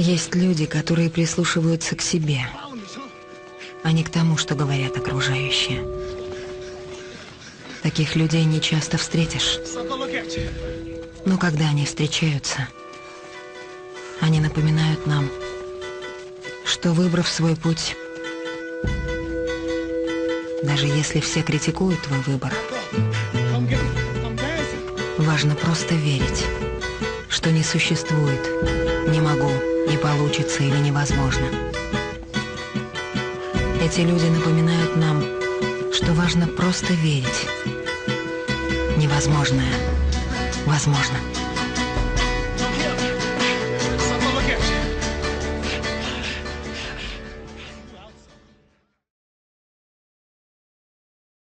Есть люди, которые прислушиваются к себе, а не к тому, что говорят окружающие. Таких людей не часто встретишь. Но когда они встречаются, они напоминают нам, что, выбрав свой путь, даже если все критикуют твой выбор, важно просто верить, что не существует «не могу», «не получится» или «невозможно». Эти люди напоминают нам, что важно просто верить. Невозможное возможно.